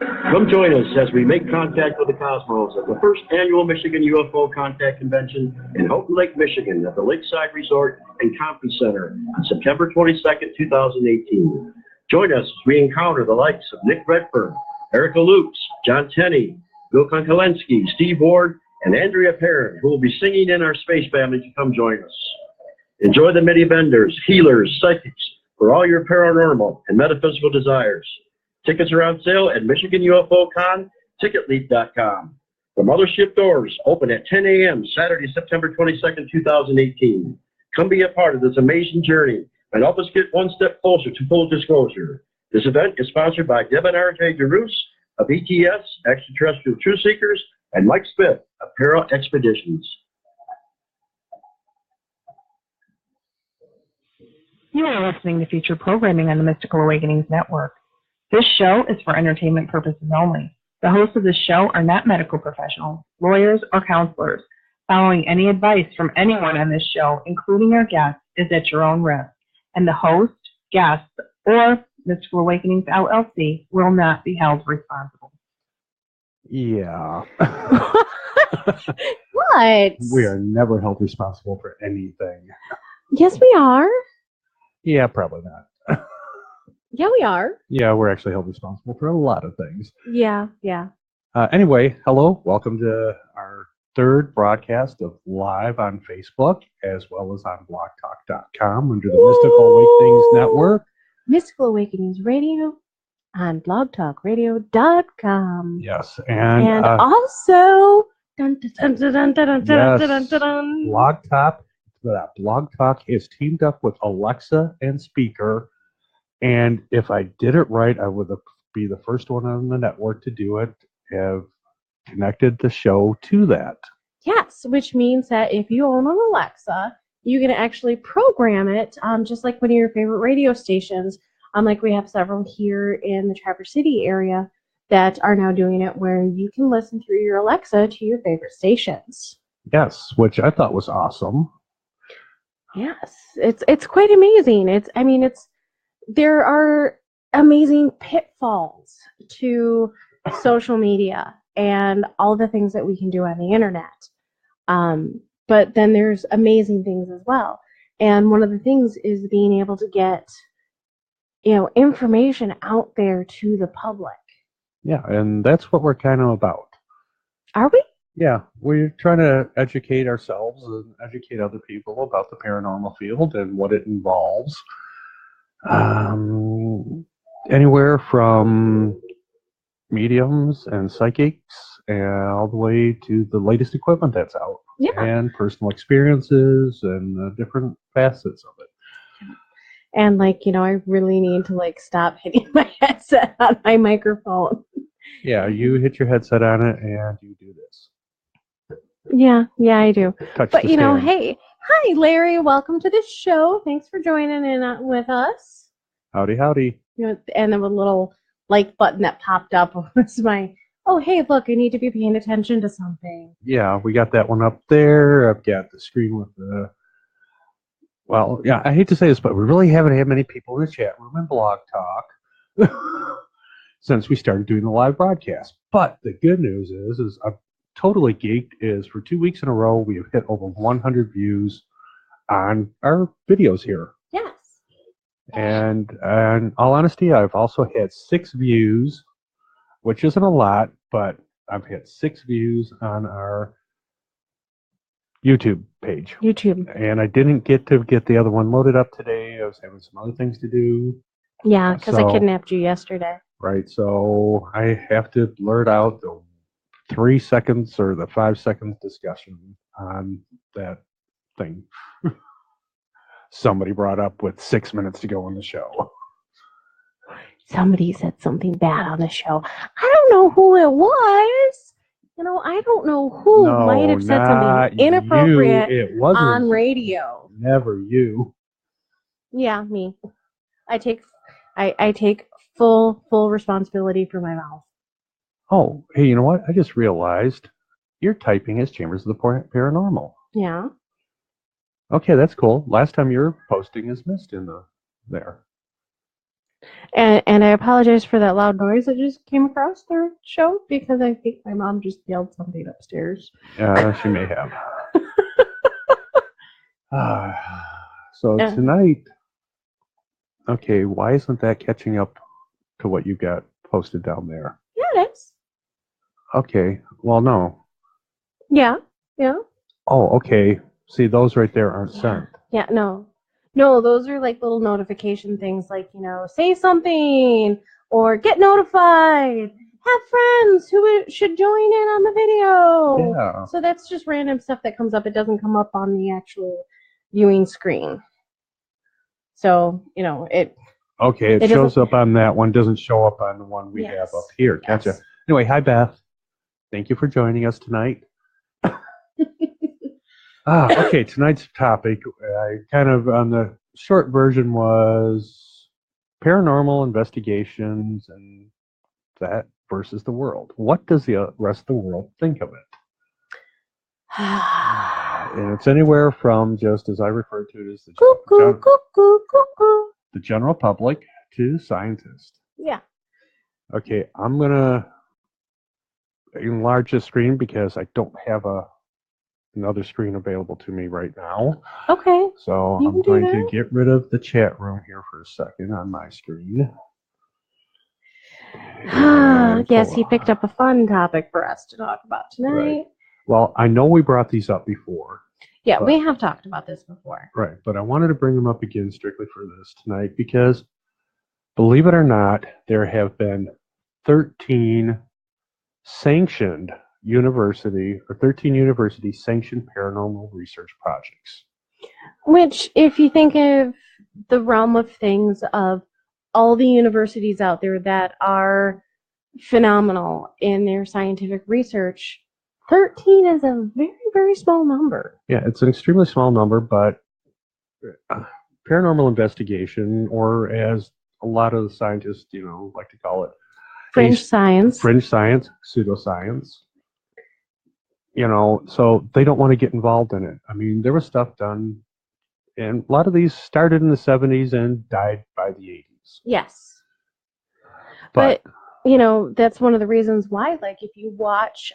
Come join us as we make contact with the cosmos at the first annual Michigan UFO Contact Convention in Houghton Lake, Michigan at the Lakeside Resort and Conference Center on September 22nd, 2018. Join us as we encounter the likes of Nick Redfern, Erica Lukes, John Tenney, Bill Konkolensky, Steve Ward, and Andrea Perrin, who will be singing in our space family to come join us. Enjoy the many vendors, healers, psychics for all your paranormal and metaphysical desires. Tickets are on sale at MichiganUFOCon, The Mothership doors open at 10 a.m. Saturday, September 22nd, 2018. Come be a part of this amazing journey and help us get one step closer to full disclosure. This event is sponsored by Deb and R.J. DeRoos of ETS, Extraterrestrial Truth Seekers, and Mike Smith of Para Expeditions. You are listening to featured programming on the Mystical Awakenings Network. This show is for entertainment purposes only. The hosts of this show are not medical professionals, lawyers, or counselors. Following any advice from anyone on this show, including our guests, is at your own risk, and the host, guests, or Mystical Awakenings LLC will not be held responsible. Yeah. What? We are never held responsible for anything. Yes, we are. Yeah, probably not. Yeah, we are. Yeah, we're actually held responsible for a lot of things. Yeah. Anyway, hello. Welcome to our third broadcast of live on Facebook as well as on blogtalk.com under the Mystical Awakenings Network. Mystical Awakenings Radio on blogtalkradio.com. Yes, and also Blog Talk is teamed up with Alexa and Speaker, and if I did it right, I would be the first one on the network to do it. Have connected the show to that. Yes, which means that if you own an Alexa, you can actually program it, just like one of your favorite radio stations. Like we have several here in the Traverse City area that are now doing it, where you can listen through your Alexa to your favorite stations. Yes, which I thought was awesome. Yes, it's quite amazing. There are amazing pitfalls to social media and all the things that we can do on the internet. But then there's amazing things as well. And one of the things is being able to get, information out there to the public. Yeah, and that's what we're kind of about. Are we? Yeah, we're trying to educate ourselves and educate other people about the paranormal field and what it involves. Anywhere from mediums and psychics and all the way to the latest equipment that's out. Yeah. And personal experiences and different facets of it. And I really need to stop hitting my headset on my microphone. Yeah, you hit your headset on it and you do this. Yeah, I do. Touch but the stand. Hey, hi Larry, welcome to the show. Thanks for joining in with us. Howdy. And then a little like button that popped up was my, oh hey, look, I need to be paying attention to something. Yeah, we got that one up there. I've got the screen with the. Well, yeah, I hate to say this, but we really haven't had many people in the chat room and Blog Talk since we started doing the live broadcast. But the good news is I'm totally geeked. Is for 2 weeks in a row we have hit over 100 views on our videos here. Yes. And in all honesty, I've also had 6 views, which isn't a lot, but I've had 6 views on our YouTube page. And I didn't get the other one loaded up today. I was having some other things to do. Yeah, because I kidnapped you yesterday. Right, so I have to blurt out the 3 seconds or the 5 seconds discussion on that thing. Somebody brought up with 6 minutes to go on the show. Somebody said something bad on the show. I don't know who it was. I don't know who might have said something inappropriate on radio. Never you. Yeah, me. I take full responsibility for my mouth. Oh, hey, you know what? I just realized you're typing as Chambers of the Paranormal. Yeah. Okay, that's cool. Last time you were posting is missed in there. And I apologize for that loud noise that just came across their show because I think my mom just yelled something upstairs. She may have. So Yeah. tonight, okay, why isn't that catching up to what you got posted down there? Yeah, it is. Okay, well, no. Yeah. Oh, okay. See, those right there aren't Yeah. sent. Yeah, no. No, those are like little notification things like, say something or get notified. Have friends who should join in on the video. Yeah. So that's just random stuff that comes up. It doesn't come up on the actual viewing screen. So, it Okay, it It shows doesn't- up on that one, doesn't show up on the one we Yes. have up here. Gotcha. Yes. Anyway, hi, Beth. Thank you for joining us tonight. Okay, tonight's topic, I kind of, on the short version, was paranormal investigations and that versus the world. What does the rest of the world think of it? And it's anywhere from, just as I refer to it, as the general public to scientists. Yeah. Okay, I'm going to enlarge the screen because I don't have another screen available to me right now. Okay. So You I'm can do going to that. get rid of the chat room here for a second on my screen. Yes, he picked up a fun topic for us to talk about tonight. Right. Well, I know we brought these up before. Yeah, we have talked about this before. Right, but I wanted to bring them up again strictly for this tonight because, believe it or not, there have been 13 sanctioned 13 university sanctioned paranormal research projects. Which, if you think of the realm of things of all the universities out there that are phenomenal in their scientific research, 13 is a very, very small number. Yeah, it's an extremely small number, but paranormal investigation, or as a lot of the scientists, like to call it, Fringe science. Fringe science, pseudoscience. So they don't want to get involved in it. I mean, there was stuff done, and a lot of these started in the 70s and died by the 80s. Yes. But that's one of the reasons why, like, if you watch,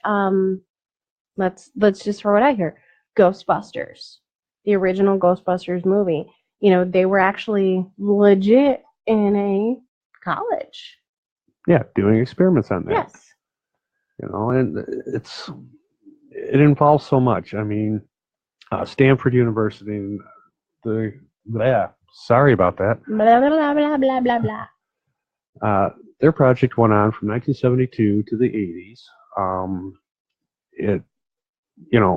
let's just throw it out here, Ghostbusters, the original Ghostbusters movie, they were actually legit in a college. Yeah, doing experiments on that. Yes. And it involves so much. I mean, Stanford University and sorry about that. Blah, blah, blah, blah, blah, blah. Their project went on from 1972 to the 80s.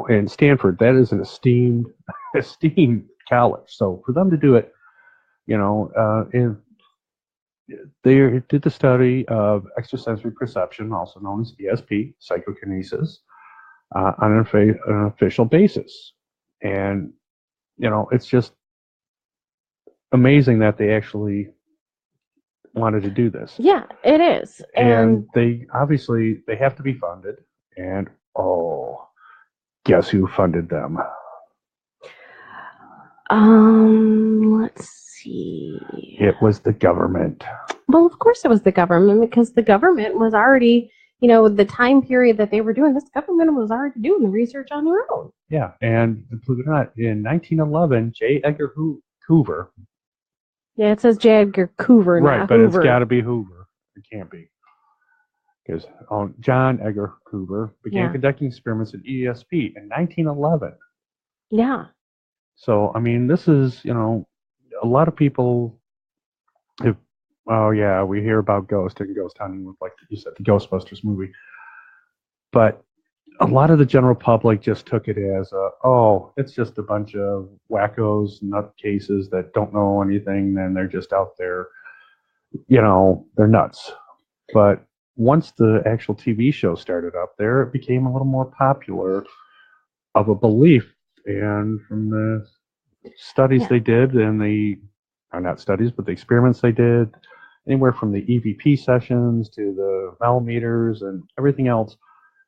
And Stanford, that is an esteemed college. So for them to do it, and they did the study of extrasensory perception, also known as ESP, psychokinesis, on an official basis. And, it's just amazing that they actually wanted to do this. Yeah, it is. And they have to be funded. And, guess who funded them? Let's see. It was the government. Well, of course it was the government, because the government was already, the time period that they were doing this, government was already doing the research on their own. Yeah, and believe it or not, in 1911, J. Edgar Hoover. Yeah, it says J. Edgar Hoover, right, not but Hoover. It's got to be Hoover. It can't be. Because John Edgar Hoover began conducting experiments in ESP in 1911. Yeah. So, I mean, this is, a lot of people we hear about ghost hunting with, like you said, the Ghostbusters movie. But a lot of the general public just took it as it's just a bunch of wackos, nutcases that don't know anything, and they're just out there, they're nuts. But once the actual TV show started up there, it became a little more popular of a belief. And from the studies they did, and not studies, but the experiments they did, anywhere from the EVP sessions to the millimeters and everything else,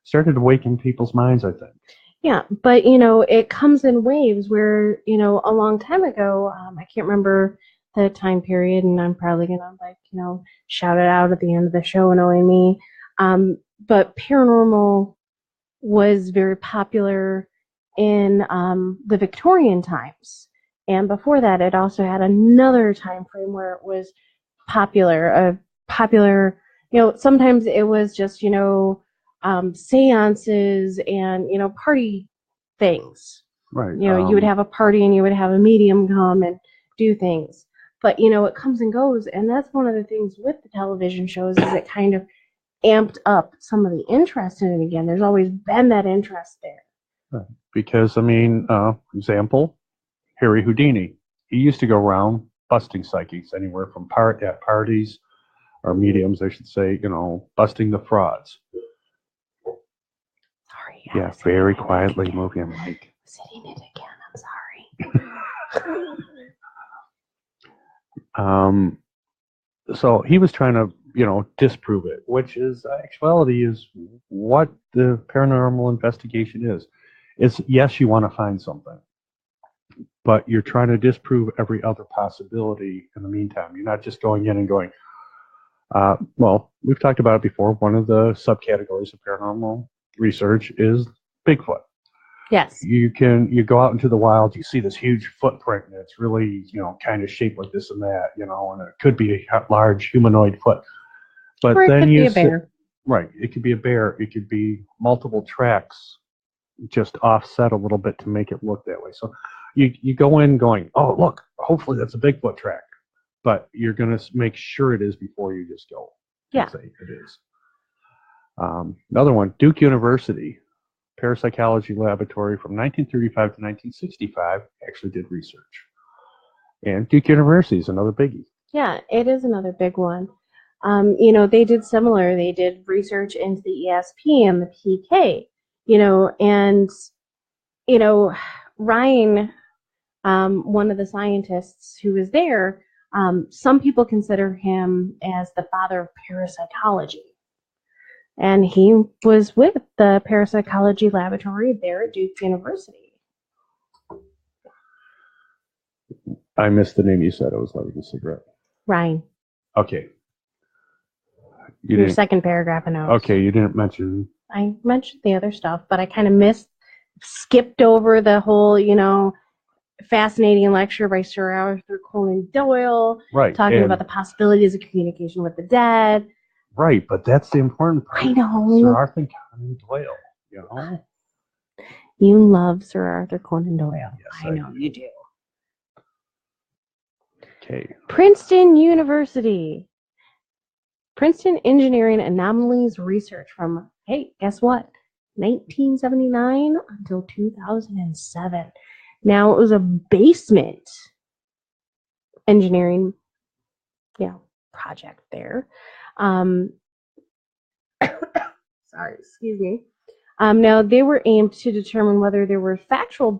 started to awaken people's minds, I think. Yeah, but, it comes in waves where, a long time ago, I can't remember the time period, and I'm probably gonna shout it out at the end of the show, knowing me. But paranormal was very popular in the Victorian times, and before that, it also had another time frame where it was popular. Sometimes it was just seances and party things. Right. You would have a party and you would have a medium come and do things. But it comes and goes, and that's one of the things with the television shows is it kind of amped up some of the interest in it again. There's always been that interest there. Right. Because, example, Harry Houdini. He used to go around busting psychics anywhere from at parties, or mediums, I should say, busting the frauds. Sorry. Yeah, very quietly move your mic. Sitting it again. I'm sorry. So he was trying to, disprove it, which is actuality is what the paranormal investigation is. It's, yes, you want to find something, but you're trying to disprove every other possibility in the meantime. You're not just going in and going, well, we've talked about it before. One of the subcategories of paranormal research is Bigfoot. Yes. You go out into the wild, you see this huge footprint, and it's really, kind of shaped like this and that, and it could be a large humanoid foot. But or it then could be a bear. Right. It could be a bear. It could be multiple tracks just offset a little bit to make it look that way. So you go in going, oh, look, hopefully that's a Bigfoot track. But you're going to make sure it is before you just go. Yeah. Say it is. Another one, Duke University, parapsychology laboratory from 1935 to 1965 actually did research. And Duke University is another biggie. Yeah, it is another big one. They did similar. They did research into the ESP and the PK, and, Ryan, one of the scientists who was there, some people consider him as the father of parapsychology. And he was with the parapsychology laboratory there at Duke University. I missed the name you said. I was lighting a cigarette. Ryan. Okay. Your second paragraph of notes. Okay, you didn't mention. I mentioned the other stuff, but I kind of skipped over the whole, fascinating lecture by Sir Arthur Conan Doyle. Right. Talking about the possibilities of communication with the dead. Right, but that's the important part. I know. Sir Arthur Conan Doyle, You love Sir Arthur Conan Doyle. Yes, I know you do. Okay. Princeton University. Princeton Engineering Anomalies Research from, hey, guess what? 1979 until 2007. Now, it was a basement engineering, project there. Sorry, excuse me. Now, they were aimed to determine whether there were factual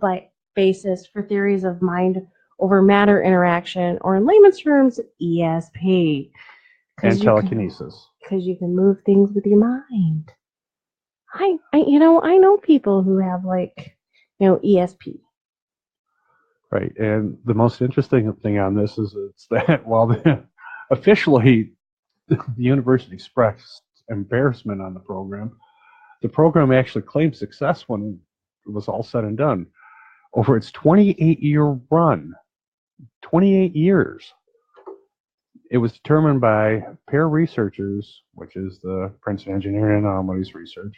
basis for theories of mind over matter interaction, or in layman's terms, ESP. And telekinesis. Because you can move things with your mind. I know people who have ESP. Right, and the most interesting thing on this is it's that while officially the university expressed embarrassment on the program actually claimed success when it was all said and done. Over its 28-year run, 28 years, it was determined by pair researchers, which is the Princeton Engineering Anomalies Research,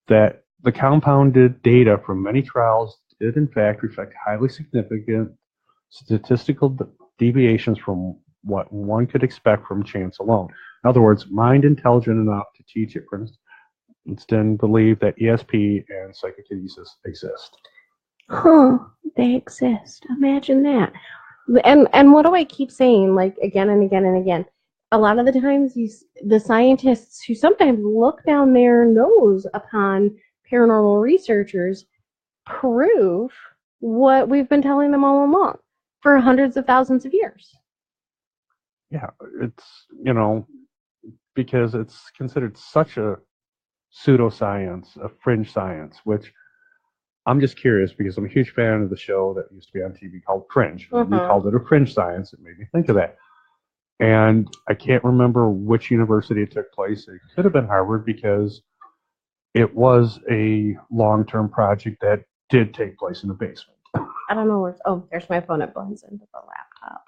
that the compounded data from many trials did in fact reflect highly significant statistical deviations from what one could expect from chance alone. In other words, mind intelligent enough to teach at Princeton believe that ESP and psychokinesis exist. Huh, they exist. Imagine that. And what do I keep saying, again and again and again? A lot of the times, the scientists who sometimes look down their nose upon paranormal researchers prove what we've been telling them all along for hundreds of thousands of years. Yeah, it's, because it's considered such a pseudoscience, a fringe science, which I'm just curious because I'm a huge fan of the show that used to be on TV called Fringe. When you Mhm. called it a fringe science, it made me think of that. And I can't remember which university it took place. It could have been Harvard because it was a long-term project that did take place in the basement. I don't know where. Oh, there's my phone. It blends into the laptop.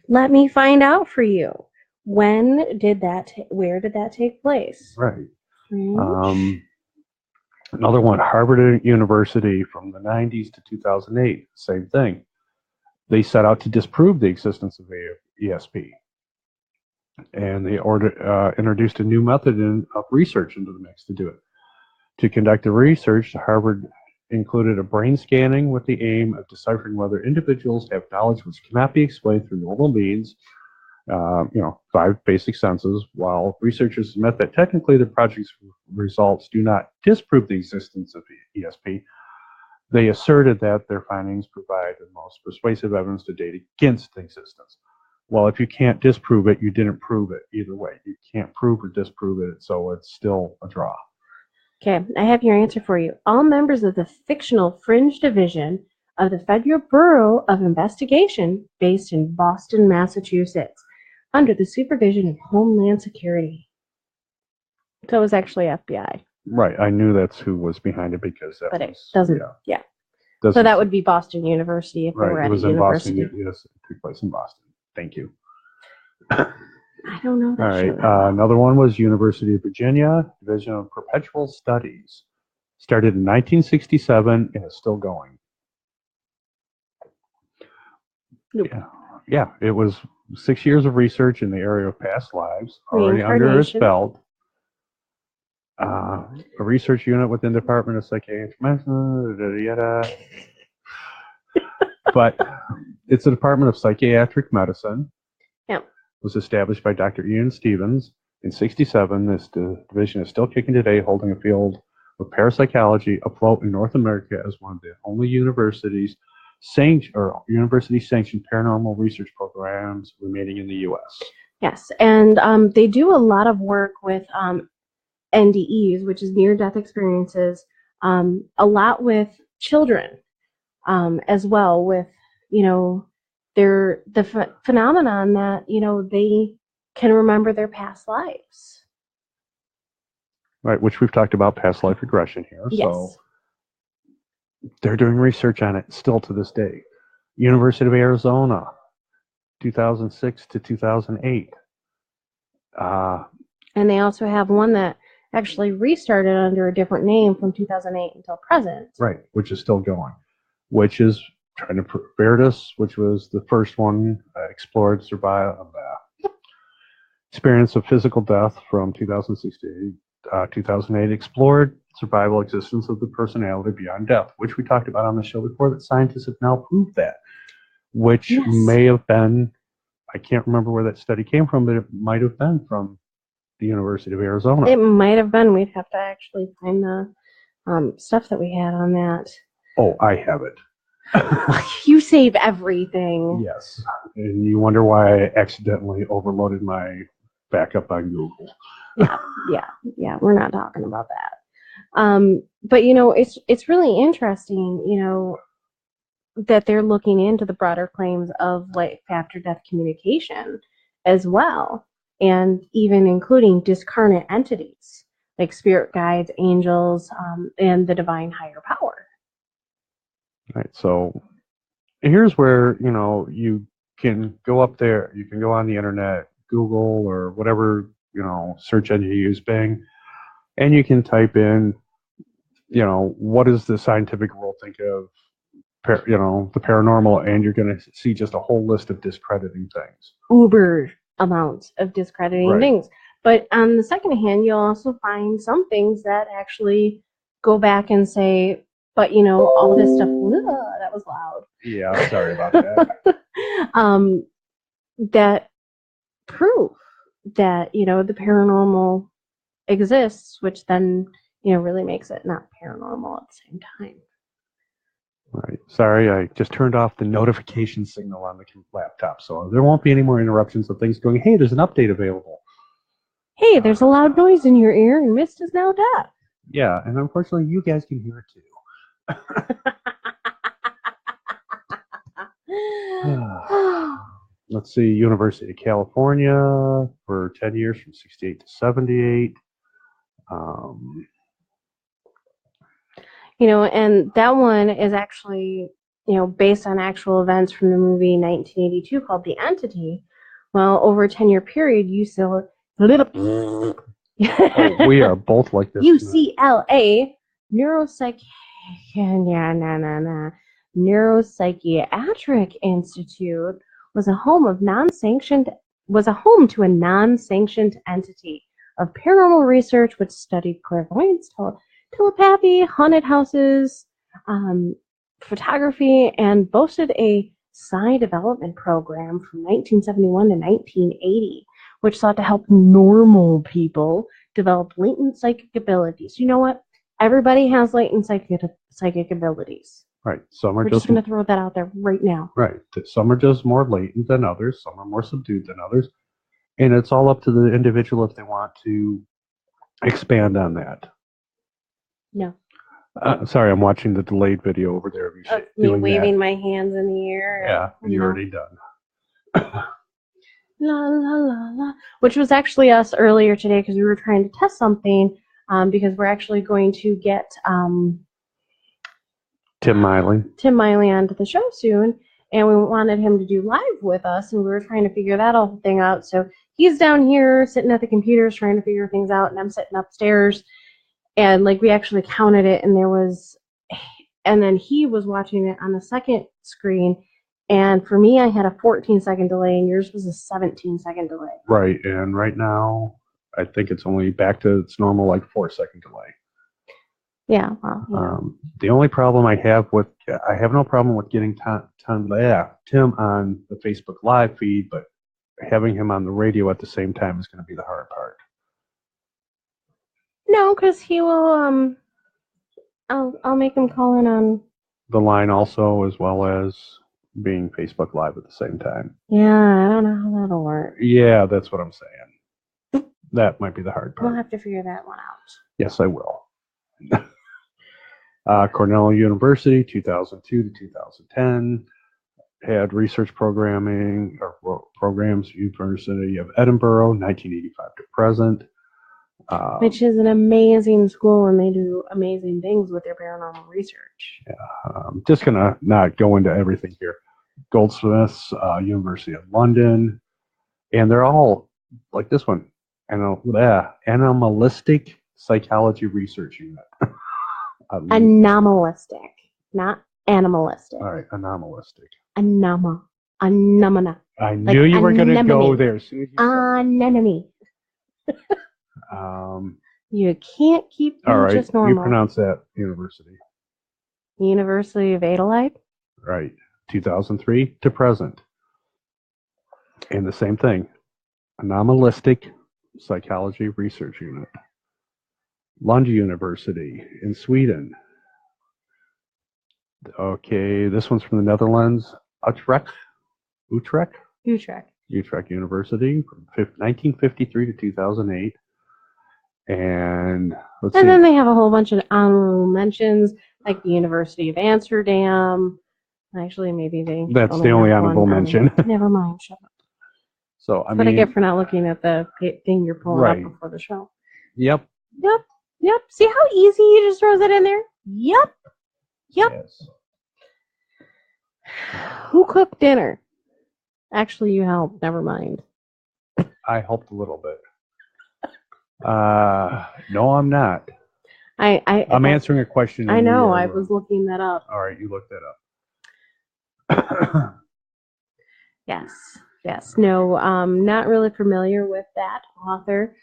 Let me find out for you. When did that? Where did that take place? Right. Fringe. Another one, Harvard University from the 90s to 2008. Same thing. They set out to disprove the existence of ESP. And they introduced a new method of research into the mix to do it. To conduct the research, Harvard included a brain scanning with the aim of deciphering whether individuals have knowledge which cannot be explained through normal means, 5 basic senses, while researchers admit that technically the project's results do not disprove the existence of ESP. They asserted that their findings provide the most persuasive evidence to date against existence. Well, if you can't disprove it, you didn't prove it either way. You can't prove or disprove it, so it's still a draw. Okay, I have your answer for you. All members of the fictional Fringe Division of the Federal Bureau of Investigation, based in Boston, Massachusetts, under the supervision of Homeland Security. So it was actually FBI. Right, I knew that's who was behind it because that But it was, doesn't, yeah. doesn't, So that would be Boston University if they were right, at it was a in university. Boston. Yes, it took place in Boston. Thank you. I don't know that All right, show that well. another one was University of Virginia, Division of Perpetual Studies. Started in 1967 and is still going. Nope. Yeah, it was 6 years of research in the area of past lives, already under his Reincarnation. belt. A research unit within the Department of Psychiatry. But it's a Department of Psychiatric Medicine. Yep. Was established by Dr. Ian Stevens in 1967. This division is still kicking today, holding a field of parapsychology afloat in North America as one of the only university-sanctioned paranormal research programs remaining in the U.S. Yes, and they do a lot of work with NDEs, which is near-death experiences, a lot with children as well, with, phenomenon that, they can remember their past lives. Right, which we've talked about past life regression here. Yes. So they're doing research on it still to this day. University of Arizona, 2006 to 2008. And they also have one that actually restarted under a different name from 2008 until present. Right, which is still going, which is trying to Veritas, which was the first one explored experience of physical death from 2006 to 2008, explored survival existence of the personality beyond death, which we talked about on the show before, that scientists have now proved that, which Yes. may have been, I can't remember where that study came from, but it might have been from the University of Arizona. It might have been. We'd have to actually find the stuff that we had on that. Oh, I have it. You save everything. Yes. And you wonder why I accidentally overloaded my backup on Google. Yeah. We're not talking about that. But it's really interesting, that they're looking into the broader claims of life after death communication as well, and even including discarnate entities like spirit guides, angels, and the divine higher power. Right. So here's where, you can go up there, you can go on the internet, Google or whatever, search engine you use, Bing, and you can type in, what does the scientific world think of, the paranormal, and you're going to see just a whole list of discrediting things. Uber amounts of discrediting Right. things. But on the second hand, you'll also find some things that actually go back and say, but all this stuff, that was loud. Yeah, sorry about that. That prove that, the paranormal exists, which then, really makes it not paranormal at the same time. Right. Sorry, I just turned off the notification signal on the laptop, so there won't be any more interruptions of things going, hey, there's an update available. Hey, there's a loud noise in your ear, and Mist is now deaf. Yeah, and unfortunately, you guys can hear it too. Let's see, University of California for 10 years from 68 to 78. And that one is actually, based on actual events from the movie 1982 called The Entity. Well, over a 10-year period, Oh, we are both like this. UCLA Neuropsychiatric Institute was a home to a non-sanctioned entity of paranormal research which studied clairvoyance, telepathy, haunted houses, photography, and boasted a psi development program from 1971 to 1980, which sought to help normal people develop latent psychic abilities. You know what? Everybody has latent psychic abilities. Right. We're just going to throw that out there right now. Right. Some are just more latent than others. Some are more subdued than others. And it's all up to the individual if they want to expand on that. No. Sorry, I'm watching the delayed video over there. Me waving my hands in the air. Yeah, you're already done. La la la la. Which was actually us earlier today because we were trying to test something because we're actually going to get Tim Miley onto the show soon, and we wanted him to do live with us, and we were trying to figure that whole thing out. So he's down here sitting at the computers trying to figure things out, and I'm sitting upstairs. And we actually counted it, and then he was watching it on the second screen. And for me, I had a 14-second delay, and yours was a 17-second delay. Right, and right now, I think it's only back to its normal 4-second delay. Yeah. Well, the only problem I have no problem with getting Tim on the Facebook Live feed, but having him on the radio at the same time is going to be the hard part. No, because he will. I'll make him call in on the line also, as well as being Facebook Live at the same time. Yeah, I don't know how that'll work. Yeah, that's what I'm saying. That might be the hard part. We'll have to figure that one out. Yes, I will. Cornell University, 2002 to 2010. Had research programming or programs. University of Edinburgh, 1985 to present. Which is an amazing school, and they do amazing things with their paranormal research. Yeah, I'm just going to not go into everything here. Goldsmiths, University of London, and they're all like this one, Animalistic Psychology Research Unit. Anomalistic, not animalistic. All right, anomalistic. Anomana. I knew you were going to go there. Anemone. You can't keep them just normal. You pronounce that university. University of Adelaide? Right. 2003 to present. And the same thing. Anomalistic Psychology Research Unit. Lund University in Sweden. Okay, this one's from the Netherlands. Utrecht University from 1953 to 2008. And then they have a whole bunch of honorable mentions, like the University of Amsterdam. Actually, maybe that's the only honorable mention. Never mind. Shut up. So I get for not looking at the thing you're pulling up before the show. Yep. See how easy he just throws it in there? Yep. Yes. Who cooked dinner? Actually, you helped. Never mind. I helped a little bit. No, I'm not. I'm answering a question. I know. I was looking that up. All right, you looked that up. Yes. No, not really familiar with that author.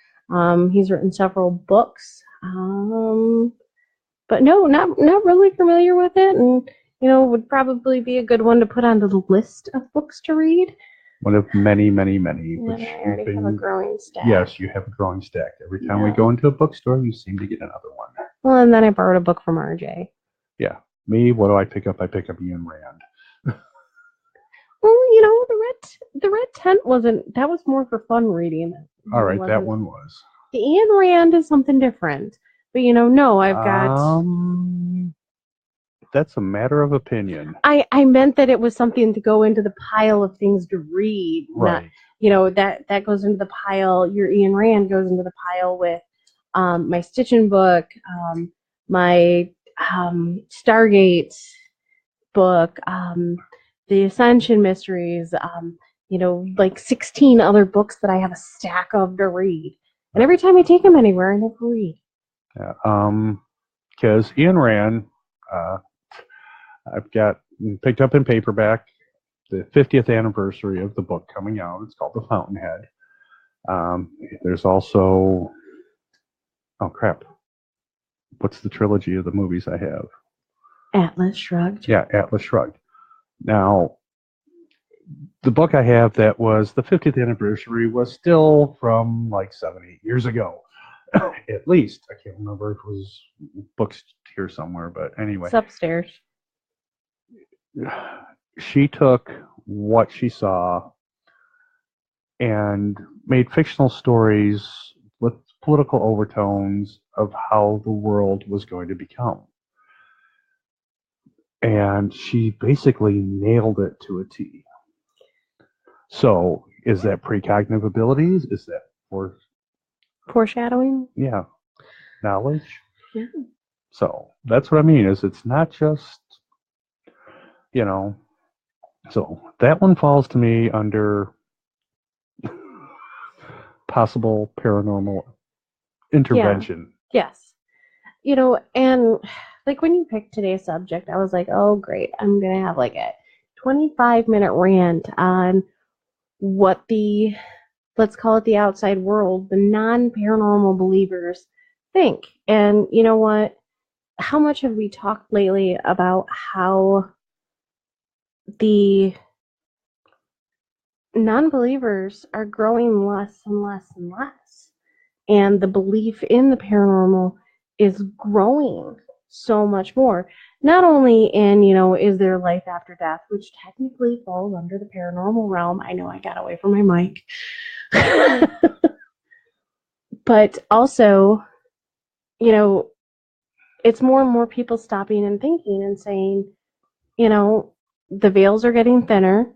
He's written several books. But no, not really familiar with it, and would probably be a good one to put on the list of books to read. One of many. Which I already have a growing stack. Yes, you have a growing stack. Every time we go into a bookstore, you seem to get another one. Well, and then I borrowed a book from RJ. Yeah. Me, what do I pick up? I pick up Ian Rand. Well, the red tent that was more for fun reading. All right, that one was. The Ian Rand is something different. But, no, I've got... That's a matter of opinion. I meant that it was something to go into the pile of things to read. Not, Right. that goes into the pile. Your Ian Rand goes into the pile with my Stitchin book, my Stargate book, the Ascension Mysteries, like 16 other books that I have a stack of to read. And every time I take them anywhere, I never read. Yeah. Because Ian Rand, I've got picked up in paperback the 50th anniversary of the book coming out. It's called The Fountainhead. There's also, oh crap, what's the trilogy of the movies I have? Atlas Shrugged. Yeah, Atlas Shrugged. Now, the book I have that was the 50th anniversary was still from like 7-8 years ago, at least. I can't remember if it was books here somewhere, but anyway. It's upstairs. She took what she saw and made fictional stories with political overtones of how the world was going to become. And she basically nailed it to a T. So, is that precognitive abilities? Is that Foreshadowing? Yeah, knowledge? Yeah. So, that's what I mean, is it's not just, so that one falls to me under possible paranormal intervention. Yes. And like when you picked today's subject, I was like, oh, great. I'm going to have like a 25-minute rant on what let's call it the outside world, the non-paranormal believers think. And you know what? How much have we talked lately about how the non-believers are growing less and less and less? And the belief in the paranormal is growing so much more. Not only in, is there life after death, which technically falls under the paranormal realm. I know I got away from my mic. But also, it's more and more people stopping and thinking and saying, the veils are getting thinner.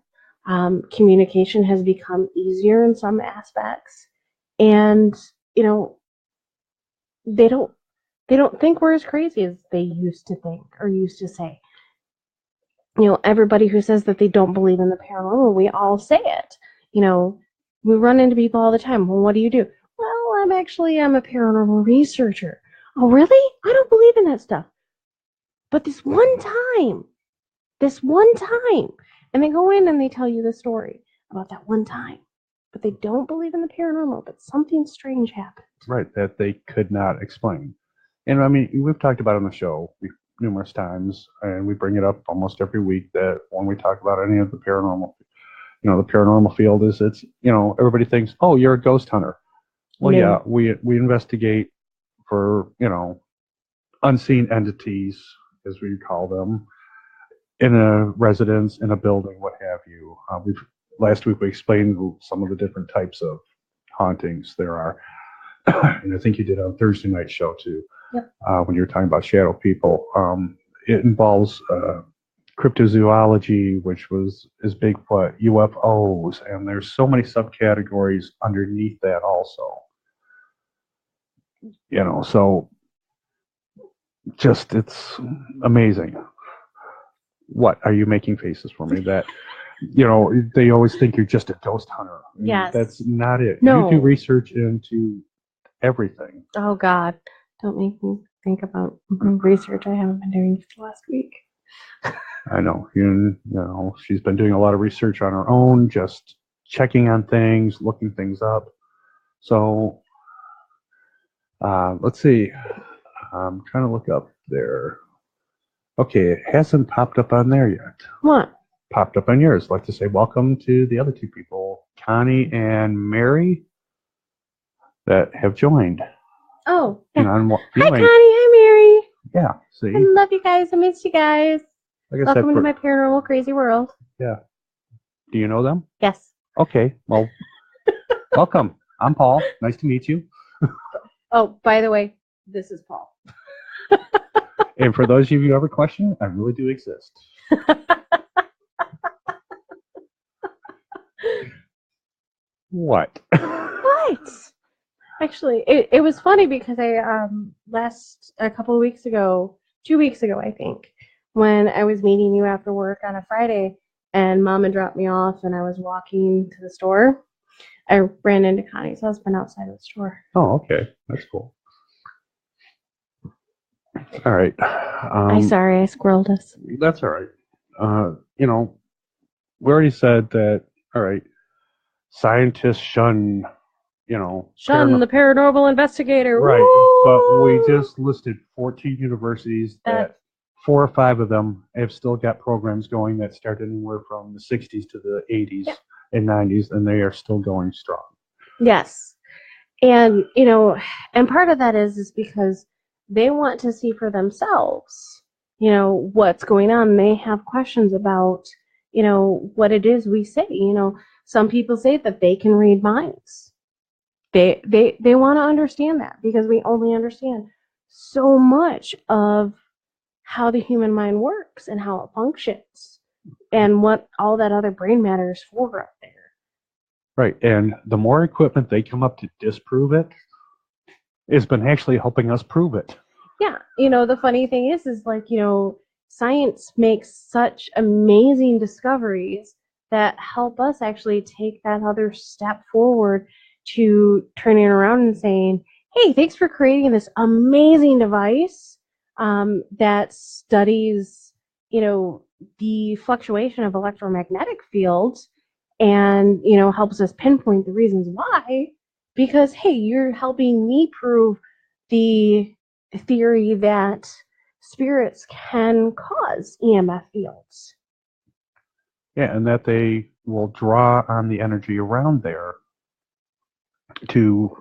Communication has become easier in some aspects. And, they don't think we're as crazy as they used to think or used to say. Everybody who says that they don't believe in the paranormal, we all say it. We run into people all the time. Well, what do you do? Well, I'm a paranormal researcher. Oh, really? I don't believe in that stuff. But this one time, and they go in and they tell you the story about that one time. But they don't believe in the paranormal, but something strange happened. Right, that they could not explain. And I mean, we've talked about it on the show numerous times, and we bring it up almost every week that when we talk about any of the paranormal, the paranormal field is everybody thinks, oh, you're a ghost hunter. Well, yeah, we investigate for, unseen entities, as we call them, in a residence, in a building, what have you. Last week we explained some of the different types of hauntings there are. And I think you did on Thursday night show too. Yep. When you were talking about shadow people. It involves cryptozoology, which is Bigfoot, UFOs, and there's so many subcategories underneath that also. So just, it's amazing. What are you making faces for me? That they always think you're just a ghost hunter. Yes. That's not it. No. You do research into everything. Oh God, don't make me think about research I haven't been doing for the last week. I know. She's been doing a lot of research on her own, just checking on things, looking things up. So let's see. I'm trying to look up there. Okay, it hasn't popped up on there yet. What? Popped up on yours. I'd like to say welcome to the other two people, Connie and Mary, that have joined. Oh, yeah. Hi, Connie. Hi, Mary. Yeah, see? I love you guys. I miss you guys. Like welcome to my paranormal crazy world. Yeah. Do you know them? Yes. Okay, well, welcome. I'm Paul. Nice to meet you. Oh, by the way, this is Paul. And for those of you who ever question, I really do exist. What? What? Actually, it was funny because I a couple of weeks ago, 2 weeks ago, I think, when I was meeting you after work on a Friday, and Mama dropped me off, and I was walking to the store. I ran into Connie's husband outside of the store. Oh, okay. That's cool. All right. I'm sorry, I squirreled us. That's all right. We already said that, all right, scientists shun, Shun the paranormal investigator. Right. Woo! But we just listed 14 universities that 4 or 5 of them have still got programs going that started anywhere from the 60s to the 80s and 90s, and they are still going strong. Yes. And, and part of that is because they want to see for themselves, what's going on. They have questions about, what it is we say. Some people say that they can read minds. They want to understand that because we only understand so much of how the human mind works and how it functions and what all that other brain matter is for up there. Right. And the more equipment they come up to disprove it, it's been actually helping us prove it. Yeah. The funny thing is like, science makes such amazing discoveries that help us actually take that other step forward to turning around and saying, hey, thanks for creating this amazing device that studies, the fluctuation of electromagnetic fields and, helps us pinpoint the reasons why. Because, hey, you're helping me prove the theory that spirits can cause EMF fields. Yeah, and that they will draw on the energy around there to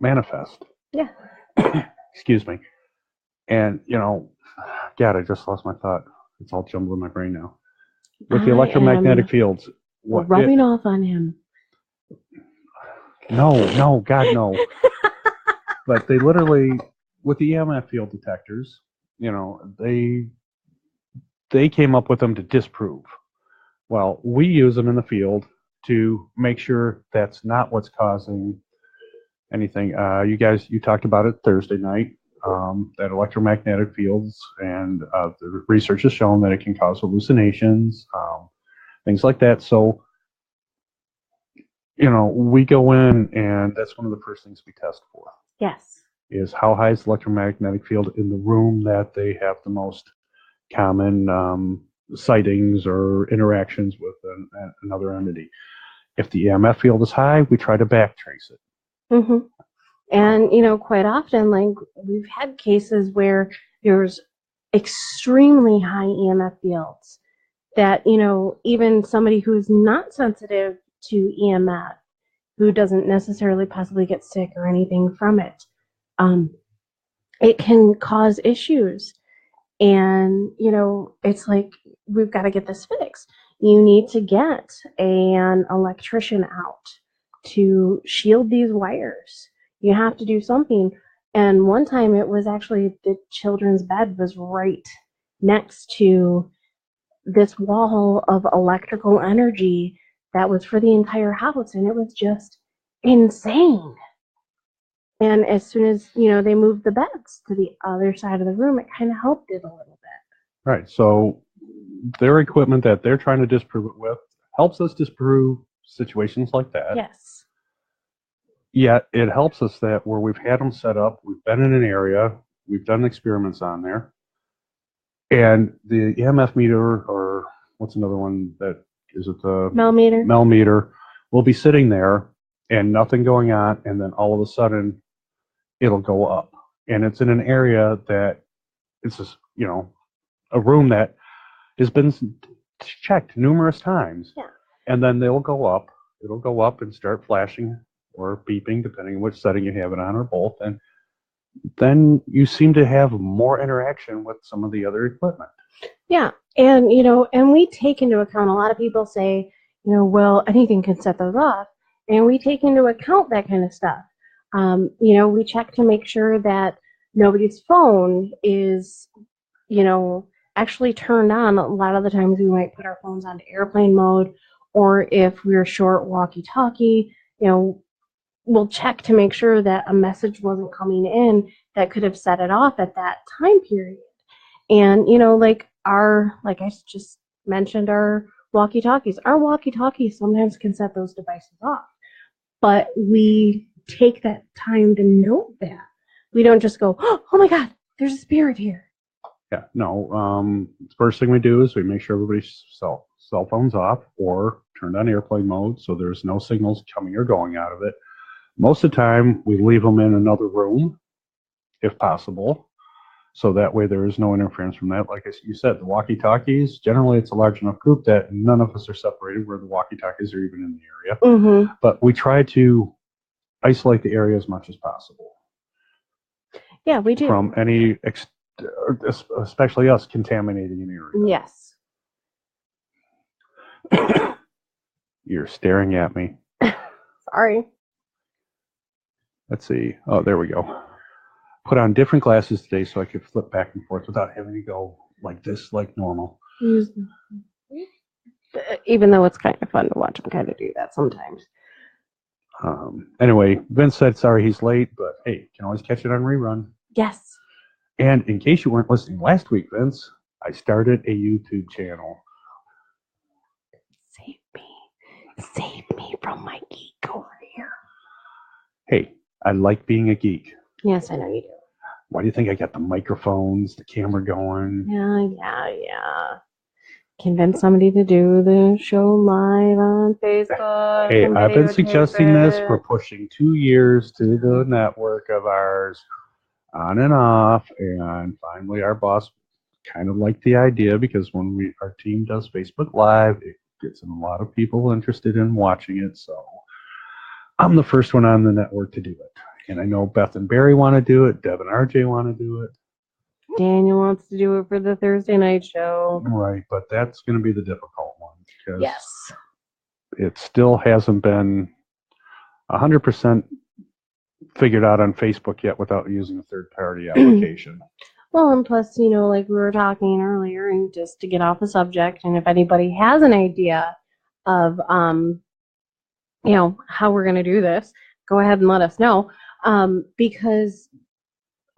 manifest. Yeah. Excuse me. And, God, I just lost my thought. It's all jumbled in my brain now. With the electromagnetic fields. Rubbing off on him. No, God, no. But they literally, with the EMF field detectors, they came up with them to disprove. Well, we use them in the field to make sure that's not what's causing anything. You talked about it Thursday night, that electromagnetic fields, and the research has shown that it can cause hallucinations, things like that. So, we go in, and that's one of the first things we test for. Yes. Is how high is the electromagnetic field in the room that they have the most common sightings or interactions with another entity. If the EMF field is high, we try to backtrace it. Mm-hmm. And, quite often, like, we've had cases where there's extremely high EMF fields that, even somebody who's not sensitive to EMF, who doesn't necessarily possibly get sick or anything from it, it can cause issues. And, it's like, we've got to get this fixed. You need to get an electrician out to shield these wires. You have to do something. And one time it was actually the children's bed was right next to this wall of electrical energy that was for the entire house. And it was just insane. And as soon as, they moved the beds to the other side of the room, it kind of helped it a little bit. Right. So their equipment that they're trying to disprove it with helps us disprove situations like that. Yes. Yet it helps us that where we've had them set up, we've been in an area, we've done experiments on there, and the EMF meter, or what's another one that is it the Mel meter will be sitting there and nothing going on, and then all of a sudden it'll go up. And it's in an area that it's just, a room that has been checked numerous times. Yeah. And then it'll go up and start flashing or beeping, depending on which setting you have it on, or both. And then you seem to have more interaction with some of the other equipment. Yeah. And, and we take into account, a lot of people say, well, anything can set those off. And we take into account that kind of stuff. We check to make sure that nobody's phone is actually turned on. A lot of the times we might put our phones onto airplane mode, or if we're short walkie-talkie, we'll check to make sure that a message wasn't coming in that could have set it off at that time period. And, like I just mentioned, our walkie-talkies sometimes can set those devices off. But we take that time to note that. We don't just go, oh my God, there's a spirit here. Yeah, no. First thing we do is we make sure everybody's cell phones off or turned on airplane mode, so there's no signals coming or going out of it. Most of the time, we leave them in another room, if possible, so that way there is no interference from that. Like you said, the walkie-talkies, generally it's a large enough group that none of us are separated where the walkie-talkies are even in the area. Mm-hmm. But we try to isolate the area as much as possible. Yeah, we do. From any, especially us, contaminating an area. Yes. You're staring at me. Sorry. Let's see. Oh, there we go. Put on different glasses today so I could flip back and forth without having to go like this, like normal. Even though it's kind of fun to watch him kind of do that sometimes. Anyway, Vince said sorry he's late, but hey, you can always catch it on rerun. Yes. And in case you weren't listening last week, Vince, I started a YouTube channel. Save me from my geek over here. Hey, I like being a geek. Yes, I know you do. Why do you think I got the microphones, the camera going? Yeah. Convince somebody to do the show live on Facebook. Hey, I've been suggesting this for pushing 2 years to the network of ours, on and off, and finally our boss kind of liked the idea because when our team does Facebook Live, it gets a lot of people interested in watching it, so I'm the first one on the network to do it. And I know Beth and Barry want to do it, Deb and RJ want to do it. Daniel wants to do it for the Thursday night show. Right, but that's going to be the difficult one. Because yes. It still hasn't been 100% figured out on Facebook yet without using a third-party application. Well, and plus, like we were talking earlier, and just to get off the subject, and if anybody has an idea of, how we're going to do this, go ahead and let us know. Because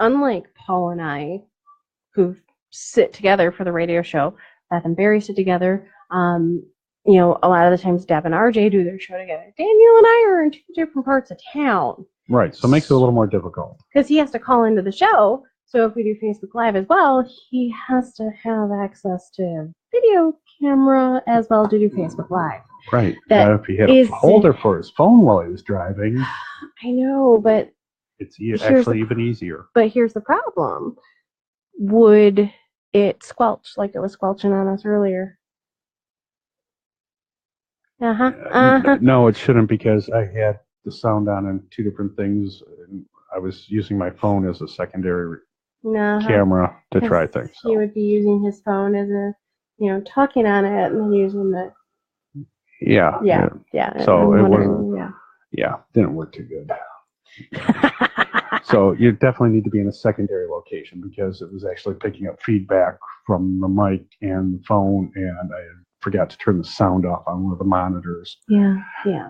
unlike Paul and I, who sit together for the radio show, Beth and Barry sit together, a lot of the times Deb and RJ do their show together. Daniel and I are in 2 different parts of town. Right, so it makes it a little more difficult. Because he has to call into the show, so if we do Facebook Live as well, he has to have access to video camera as well to do Facebook Live. Right, if he had a holder for his phone while he was driving. I know, but it's actually even easier. But here's the problem. Would it squelch like it was squelching on us earlier? No, it shouldn't, because I had the sound on in 2 different things, and I was using my phone as a secondary camera to try things. So. He would be using his phone as a, talking on it and then using the. Yeah. So it was. Yeah, didn't work too good. So you definitely need to be in a secondary location because it was actually picking up feedback from the mic and the phone, and I forgot to turn the sound off on one of the monitors. Yeah.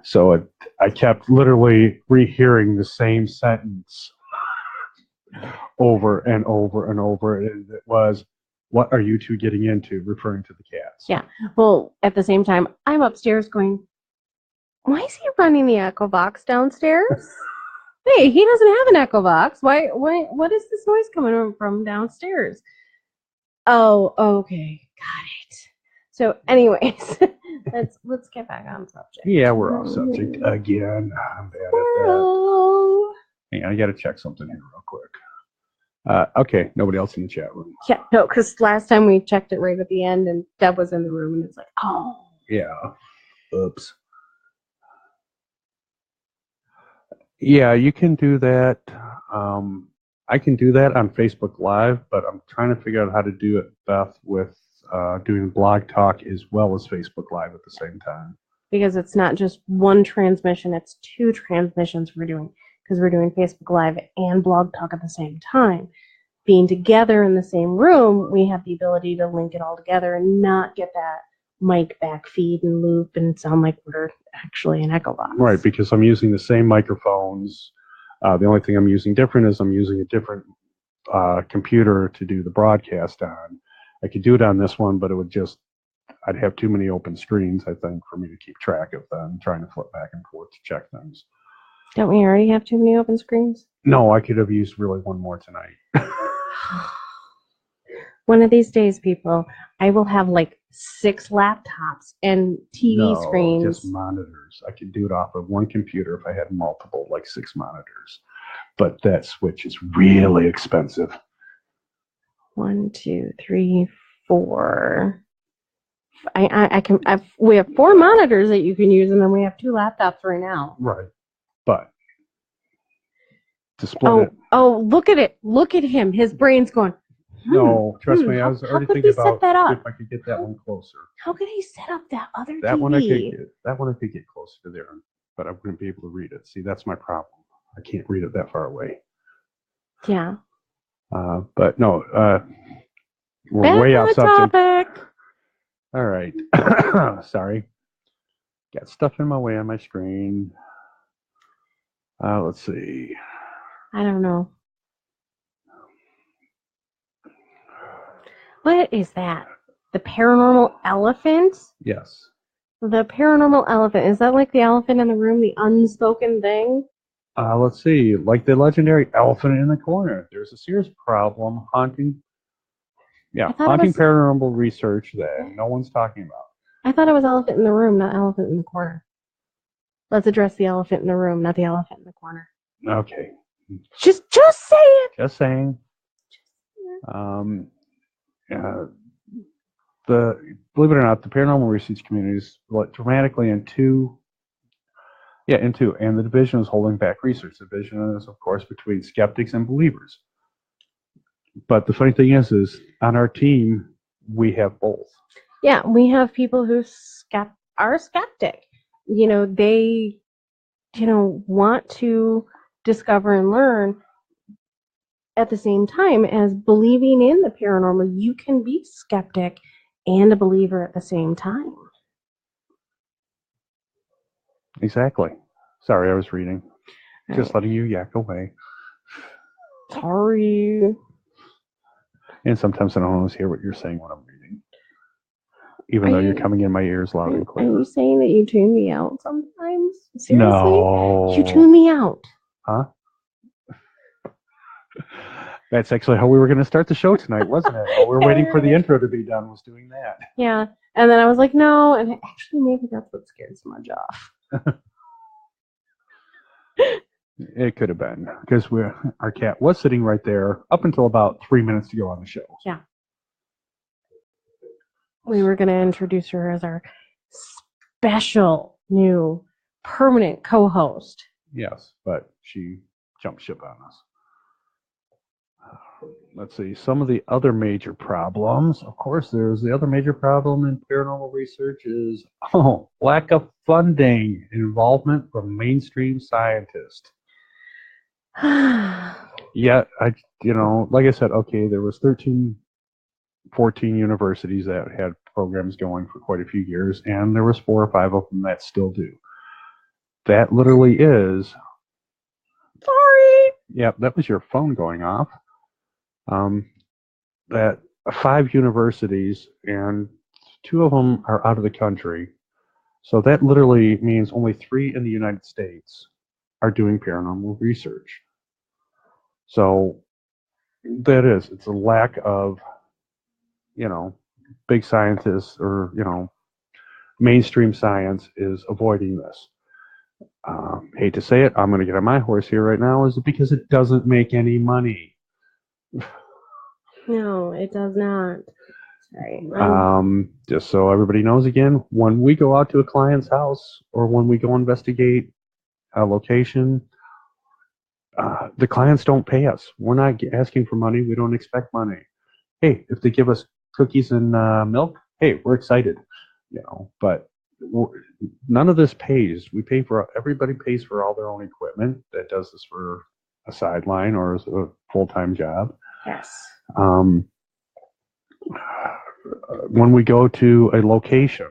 So I kept literally rehearing the same sentence over and over and over. And it was, "What are you two getting into?" referring to the cats. Yeah. Well, at the same time, I'm upstairs going, why is he running the Echo Box downstairs? Hey, he doesn't have an Echo Box. Why, what is this noise coming from downstairs? Oh, okay. Got it. So anyways, let's get back on subject. Yeah, we're off subject again. I'm bad at that. Hang on, I got to check something here real quick. Okay, nobody else in the chat room. Yeah, no, because last time we checked it right at the end and Deb was in the room and it's like, oh. Yeah. Oops. Yeah, you can do that. I can do that on Facebook Live, but I'm trying to figure out how to do it, Beth, with doing Blog Talk as well as Facebook Live at the same time. Because it's not just one transmission, it's 2 transmissions we're doing, because we're doing Facebook Live and Blog Talk at the same time. being together in the same room, we have the ability to link it all together and not get that mic back feed and loop and sound like we're actually an echo box. Right, because I'm using the same microphones. The only thing I'm using different is I'm using a different computer to do the broadcast on. I could do it on this one, but it would just, I'd have too many open screens, I think, for me to keep track of them, trying to flip back and forth to check things. Don't we already have too many open screens? No, I could have used really one more tonight. One of these days, people, I will have like 6 laptops and TV screens. Just monitors. I could do it off of one computer if I had multiple, like 6 monitors. But that switch is really expensive. 1, 2, 3, 4. We have 4 monitors that you can use, and then we have 2 laptops right now. Right. But to split it. Oh, look at it. Look at him. His brain's going. No, trust me, I was already thinking about if I could get that one closer. How could he set up that other That TV? one I could get closer to there, but I wouldn't be able to read it. See, that's my problem. I can't read it that far away. Yeah. But no, we're Back way on off the subject. topic. All right. Sorry. Got stuff in my way on my screen. Let's see. I don't know. What is that? The paranormal elephant? Yes. The paranormal elephant. Is that like the elephant in the room, the unspoken thing? Let's see. Like the legendary elephant in the corner. There's a serious problem haunting paranormal research that no one's talking about. I thought it was elephant in the room, not elephant in the corner. Let's address the elephant in the room, not the elephant in the corner. Okay. Just say it. Just saying. Believe it or not, the paranormal research community is dramatically into, and the division is holding back research. The division is, of course, between skeptics and believers. But the funny thing is on our team, we have both. Yeah, we have people who are skeptic. They, want to discover and learn. At the same time as believing in the paranormal, you can be skeptic and a believer at the same time. Exactly. Sorry, I was reading. All Just letting you yak away. Sorry. And sometimes I don't always hear what you're saying when I'm reading. Even though you're coming in my ears loud and clear. Are you saying that you tune me out sometimes? Seriously? No. You tune me out. Huh? That's actually how we were going to start the show tonight, wasn't it? While we were waiting for the intro to be done, was doing that. Yeah. And then I was like, no. And actually, maybe that's what scared Smudge off. It could have been, because our cat was sitting right there up until about 3 minutes to go on the show. Yeah. We were going to introduce her as our special new permanent co-host. Yes, but she jumped ship on us. Let's see, some of the other major problems. Of course, there's the other major problem in paranormal research is lack of funding, involvement from mainstream scientists. Yeah, like I said, okay, there was 13, 14 universities that had programs going for quite a few years, and there was 4 or 5 of them that still do. That literally is... Sorry! Yep, that was your phone going off. That 5 universities, and 2 of them are out of the country. So that literally means only 3 in the United States are doing paranormal research. So it's a lack of, big scientists or, mainstream science is avoiding this. Hate to say it, I'm going to get on my horse here right now, is because it doesn't make any money. No, it does not. Sorry. Just so everybody knows again, when we go out to a client's house or when we go investigate a location, the clients don't pay us. We're not asking for money. We don't expect money. Hey, if they give us cookies and milk, hey, we're excited. But none of this pays. Everybody pays for all their own equipment that does this for a sideline or as a full-time job. Yes. When we go to a location,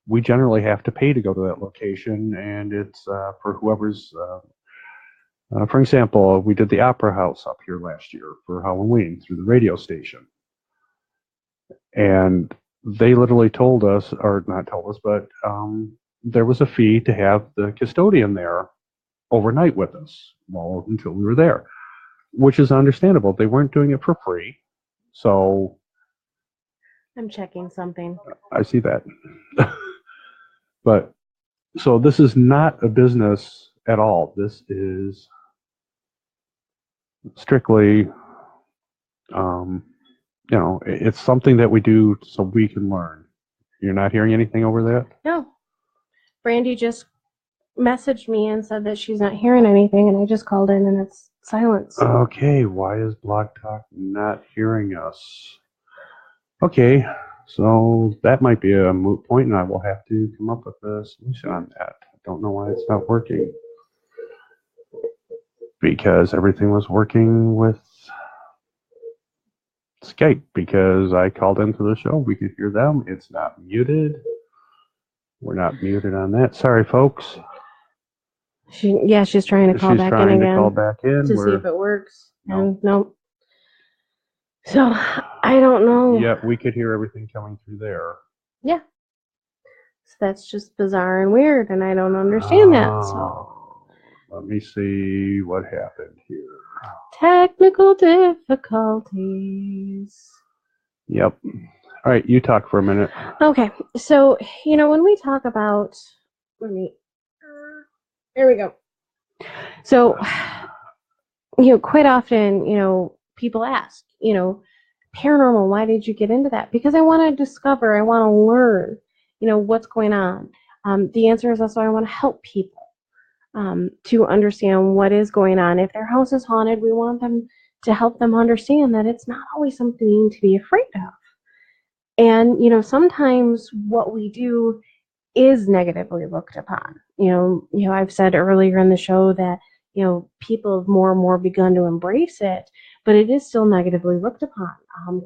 we generally have to pay to go to that location, and it's for whoever's. For example, we did the Opera House up here last year for Halloween through the radio station, and they literally told us, or not told us, but there was a fee to have the custodian there overnight with us until we were there, which is understandable. They weren't doing it for free, so I'm checking something. I see that. But so this is not a business at all. This is strictly, it's something that we do so we can learn. You're not hearing anything over that? No. Brandy just messaged me and said that she's not hearing anything, and I just called in and it's silence. Okay, why is Blog Talk not hearing us? Okay, so that might be a moot point, and I will have to come up with a solution on that. I don't know why it's not working. Because everything was working with Skype, because I called into the show. We could hear them. It's not muted. We're not muted on that. Sorry, folks. She's trying to call back in again. Call back in to see if it works. No. And nope. So I don't know. Yeah, we could hear everything coming through there. Yeah. So that's just bizarre and weird, and I don't understand that. So let me see what happened here. Technical difficulties. Yep. All right, you talk for a minute. Okay, so when we talk about, there we go. So, quite often, people ask, paranormal, why did you get into that? Because I want to discover, I want to learn, what's going on. The answer is also I want to help people to understand what is going on. If their house is haunted, we want them to help them understand that it's not always something to be afraid of. And, sometimes what we do is negatively looked upon. I've said earlier in the show that, people have more and more begun to embrace it, but it is still negatively looked upon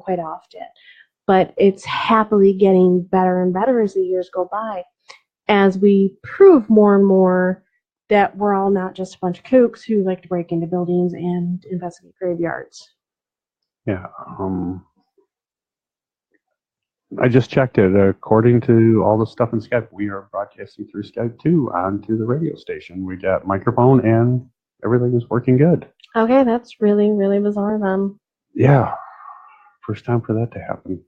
quite often. But it's happily getting better and better as the years go by, as we prove more and more that we're all not just a bunch of kooks who like to break into buildings and investigate graveyards. Yeah. I just checked it. According to all the stuff in Skype, we are broadcasting through Skype too onto the radio station. We got microphone and everything is working good. Okay, that's really, really bizarre then. Yeah. First time for that to happen.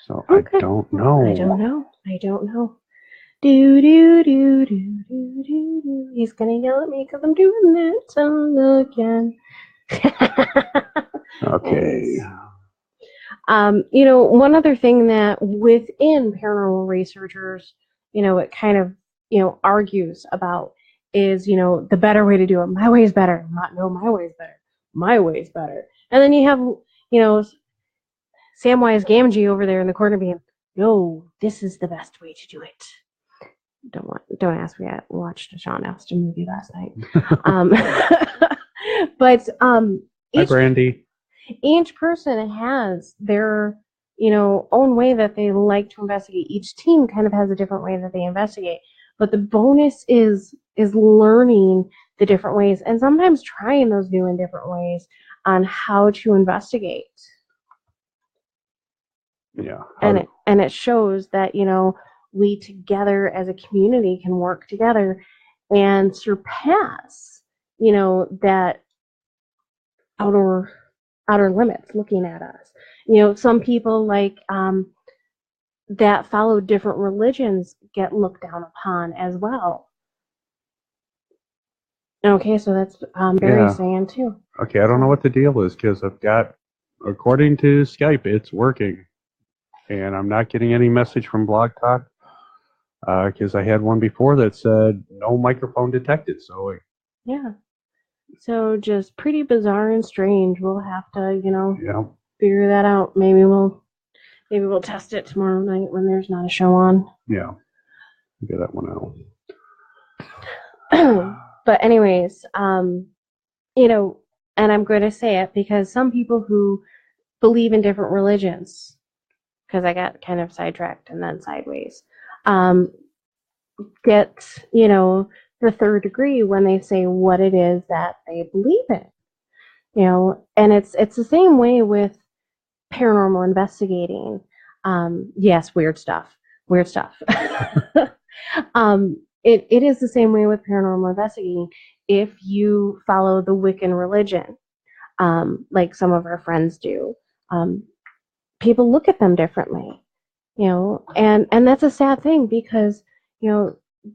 So okay. I don't know. I don't know. Do, do, do, do, do, do, do. He's gonna yell at me because I'm doing that song again. Okay. One other thing that within paranormal researchers, it kind of, argues about is, the better way to do it. My way is better. No, my way is better. My way is better. And then you have, Samwise Gamgee over there in the corner being, no, this is the best way to do it. Don't ask me. I watched a Sean Astin movie last night. But Hi, Brandy. Each person has their, own way that they like to investigate. Each team kind of has a different way that they investigate. But the bonus is learning the different ways and sometimes trying those new and different ways on how to investigate. Yeah. And it shows that, we together as a community can work together and surpass, that outer limits looking at us. Some people that follow different religions get looked down upon as well. Okay, so that's very saying too. Okay, I don't know what the deal is because I've got, according to Skype, it's working. And I'm not getting any message from Blog Talk because I had one before that said no microphone detected. So yeah. So just pretty bizarre and strange. We'll have to, figure that out. Maybe we'll test it tomorrow night when there's not a show on. Yeah, figure that one out. But anyways, and I'm going to say it because some people who believe in different religions, because I got kind of sidetracked and then sideways, get, the third degree when they say what it is that they believe in. And it's the same way with paranormal investigating. Yes, weird stuff. It is the same way with paranormal investigating. If you follow the Wiccan religion, like some of our friends do, people look at them differently, and that's a sad thing because,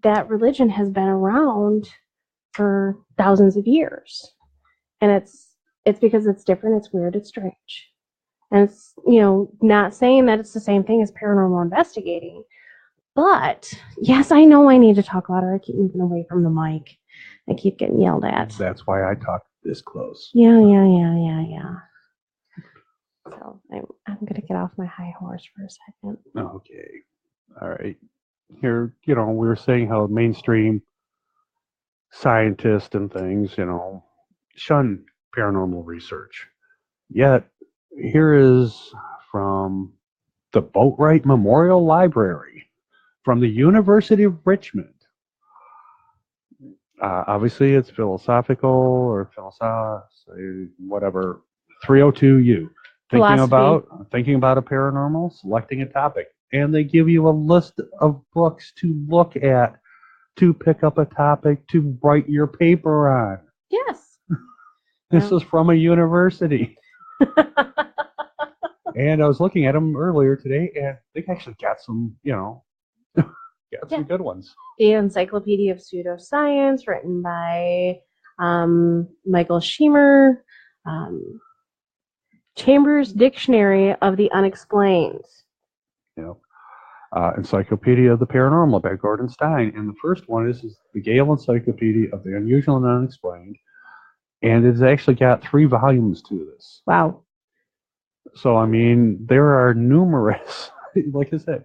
that religion has been around for thousands of years. And it's because it's different, it's weird, it's strange. And it's, not saying that it's the same thing as paranormal investigating. But yes, I know I need to talk louder. I keep moving away from the mic. I keep getting yelled at. That's why I talk this close. Yeah. So I'm gonna get off my high horse for a second. Okay. All right. Here, we were saying how mainstream scientists and things, shun paranormal research. Yet, here is from the Boatwright Memorial Library from the University of Richmond. Obviously, it's philosophical or whatever. 302U. Thinking about a paranormal, selecting a topic. And they give you a list of books to look at, to pick up a topic, to write your paper on. Yes. This is from a university. And I was looking at them earlier today, and they actually got some, some good ones. The Encyclopedia of Pseudoscience, written by Michael Sheamer. Chambers Dictionary of the Unexplained. Encyclopedia of the Paranormal by Gordon Stein. And the first one is the Gale Encyclopedia of the Unusual and Unexplained. And it's actually got 3 volumes to this. Wow. So, there are numerous, like I said.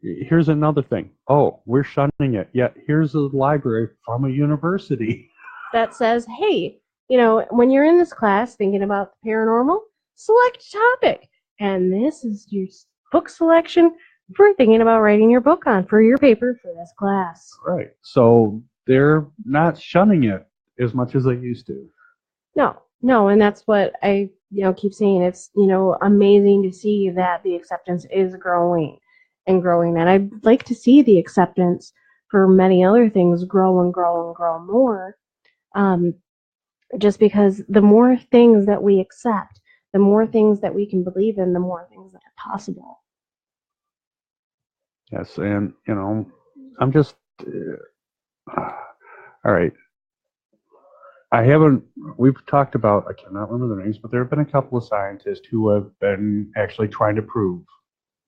Here's another thing. Oh, we're shunning it. Yet here's a library from a university that says, hey, when you're in this class thinking about the paranormal, select a topic. And this is your book selection for thinking about writing your book on for your paper for this class. Right. So they're not shunning it as much as they used to. No, and that's what I keep saying. It's amazing to see that the acceptance is growing and growing, and I'd like to see the acceptance for many other things grow and grow and grow more. Just because the more things that we accept, the more things that we can believe in, the more things that are possible. Yes, and I'm just all right. We've talked about, I cannot remember their names, but there have been a couple of scientists who have been actually trying to prove,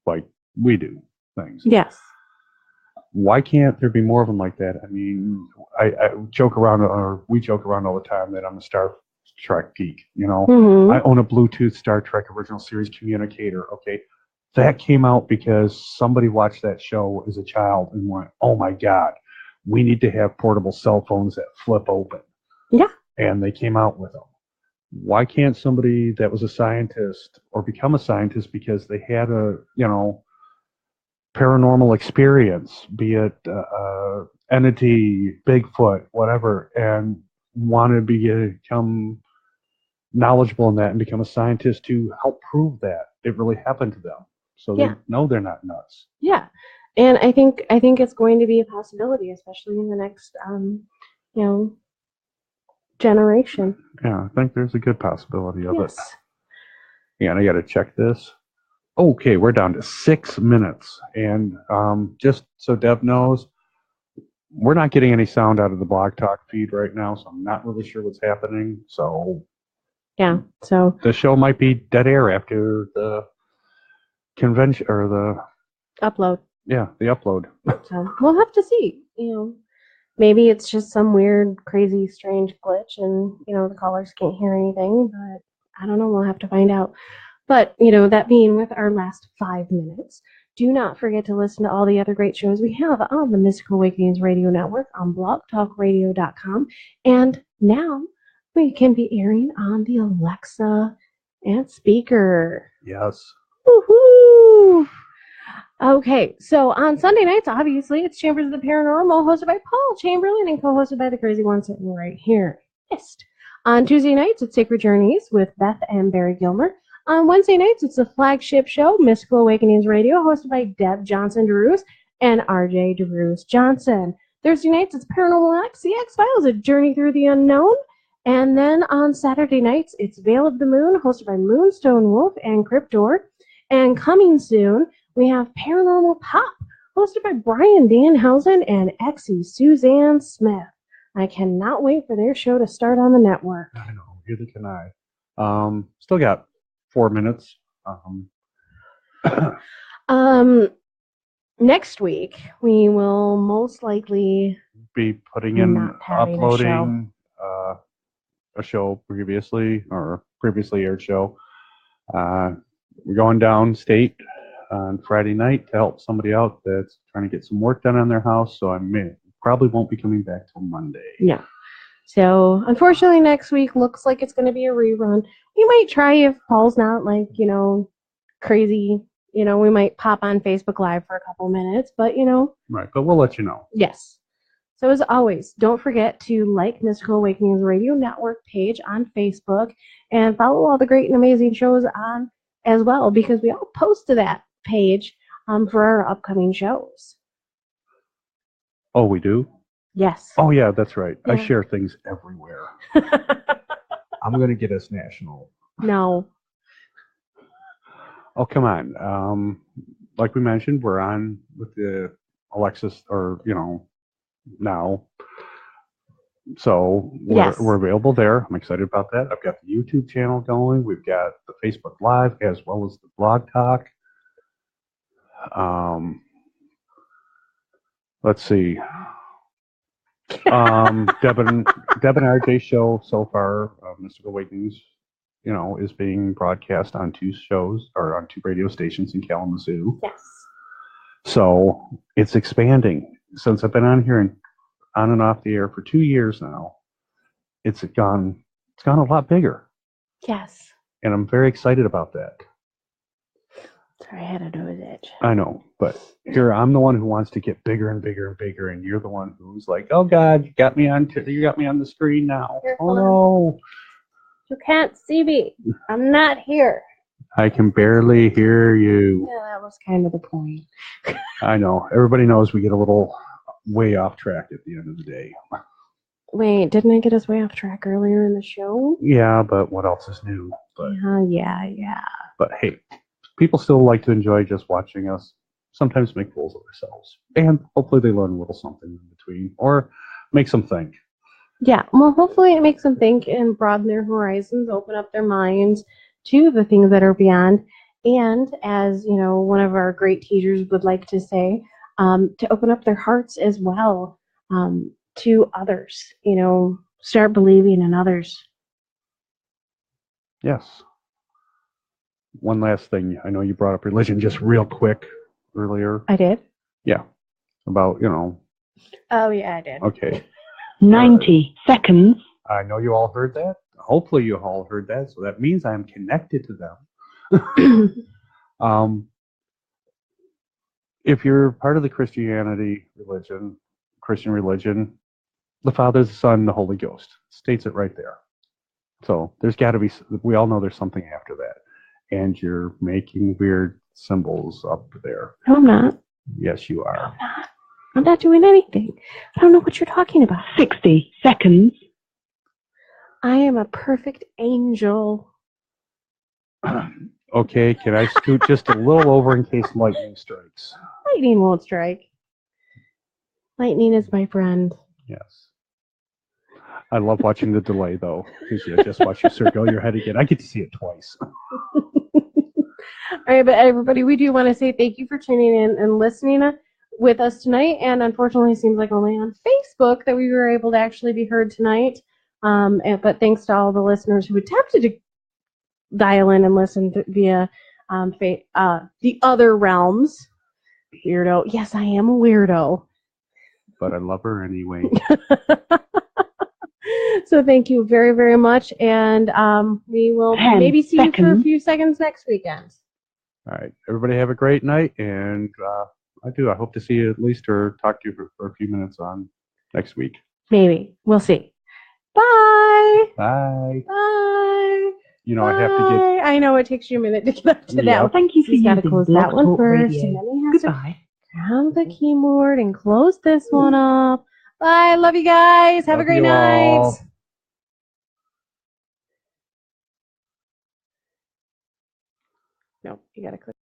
like we do, things. Yes. Why can't there be more of them like that? I joke around, or we joke around all the time that I'm a Star Trek geek. Mm-hmm. I own a Bluetooth Star Trek original series communicator. Okay, that came out because somebody watched that show as a child and went, "Oh my God, we need to have portable cell phones that flip open." Yeah. And they came out with them. Why can't somebody that was a scientist or become a scientist because they had a paranormal experience, be it entity, Bigfoot, whatever, and want to become knowledgeable in that and become a scientist to help prove that it really happened to them, so they know they're not nuts. Yeah, and I think it's going to be a possibility, especially in the next generation. Yeah, I think there's a good possibility of it. Yeah, and I got to check this. Okay, we're down to 6 minutes. And just so Deb knows, we're not getting any sound out of the Blog Talk feed right now, so I'm not really sure what's happening. So the show might be dead air after the convention or the upload. Yeah, the upload. So we'll have to see. Maybe it's just some weird, crazy, strange glitch, and the callers can't hear anything. But I don't know. We'll have to find out. But, that being with our last 5 minutes, do not forget to listen to all the other great shows we have on the Mystical Awakenings Radio Network on blogtalkradio.com and now we can be airing on the Alexa and speaker. Yes. Woohoo! Okay, so on Sunday nights, obviously, it's Chambers of the Paranormal, hosted by Paul Chamberlain and co-hosted by the crazy one sitting right here. On Tuesday nights, it's Sacred Journeys with Beth and Barry Gilmer. On Wednesday nights, it's the flagship show, Mystical Awakenings Radio, hosted by Deb Johnson DeRuse and RJ DeRuse Johnson. Thursday nights, it's Paranormal X, the X-Files, a journey through the unknown. And then on Saturday nights, it's Veil of the Moon, hosted by Moonstone Wolf and Cryptor. And coming soon, we have Paranormal Pop, hosted by Brian Danhausen and Exie Suzanne Smith. I cannot wait for their show to start on the network. I know, neither can I. Still got 4 minutes. Next week, we will most likely be putting in, not having uploading a show previously aired show. We're going downstate on Friday night to help somebody out that's trying to get some work done on their house. So probably won't be coming back till Monday. Yeah. So unfortunately, next week looks like it's going to be a rerun. We might try if Paul's not crazy. We might pop on Facebook Live for a couple minutes, but Right, but we'll let you know. Yes. So as always, don't forget to like Mystical Awakenings Radio Network page on Facebook and follow all the great and amazing shows on as well, because we all post to that page for our upcoming shows. Oh, we do? Yes. Oh, yeah, that's right. Yeah. I share things everywhere. I'm going to get us national. No. Oh, come on. Like we mentioned, we're on with the Alexis, now. So we're available there. I'm excited about that. I've got the YouTube channel going. We've got the Facebook Live as well as the Blog Talk. Let's see. Deb and RJ show so far, Mystical Awakenings, is being broadcast on 2 shows or on 2 radio stations in Kalamazoo. Yes. So it's expanding. Since I've been on here and on and off the air for 2 years now, it's gone a lot bigger. Yes. And I'm very excited about that. Sorry, I had a nose itch. I know, but here I'm the one who wants to get bigger and bigger and bigger, and you're the one who's like, "Oh God, you got me on the screen now." Oh no. You can't see me. I'm not here. I can barely hear you. Yeah, that was kind of the point. I know. Everybody knows we get a little way off track at the end of the day. Wait, didn't I get us way off track earlier in the show? Yeah, but what else is new? But yeah. But hey, people still like to enjoy just watching us sometimes make fools of ourselves. And hopefully they learn a little something in between or makes them think. Yeah, well, hopefully it makes them think and broaden their horizons, open up their minds to the things that are beyond. And as, one of our great teachers would like to say, to open up their hearts as well to others, start believing in others. Yes. One last thing. I know you brought up religion just real quick earlier. I did? Yeah. About, Oh, yeah, I did. Okay. 90 seconds. I know you all heard that. Hopefully you all heard that. So that means I'm connected to them. If you're part of the Christian religion, the Father, the Son, the Holy Ghost states it right there. So there's got to be, we all know there's something after that. And you're making weird symbols up there. No, I'm not. Yes, you are. I'm not doing anything. I don't know what you're talking about. 60 seconds. I am a perfect angel. Okay, can I scoot just a little over in case lightning strikes? Lightning won't strike. Lightning is my friend. Yes. I love watching the delay, though, because you just watch you circle your head again. I get to see it twice. All right, but everybody, we do want to say thank you for tuning in and listening with us tonight. And unfortunately, it seems like only on Facebook that we were able to actually be heard tonight. But thanks to all the listeners who attempted to dial in and listen via the other realms. Weirdo. Yes, I am a weirdo. But I love her anyway. So thank you very, very much. And we will 10 maybe see you for a seconds. few seconds next weekend. All right. Everybody have a great night. And I hope to see you at least or talk to you for a few minutes on next week. Maybe. We'll see. Bye. Bye. Bye. You know, I have to get. I know it takes you a minute to get up to that Yep. one. Thank you for He's got to using close Blog that one Talk first, Radio. and then he has to Goodbye. grab the keyboard and close this one up. Bye. Love you guys. Have a Love great you night. all. No, you got to click.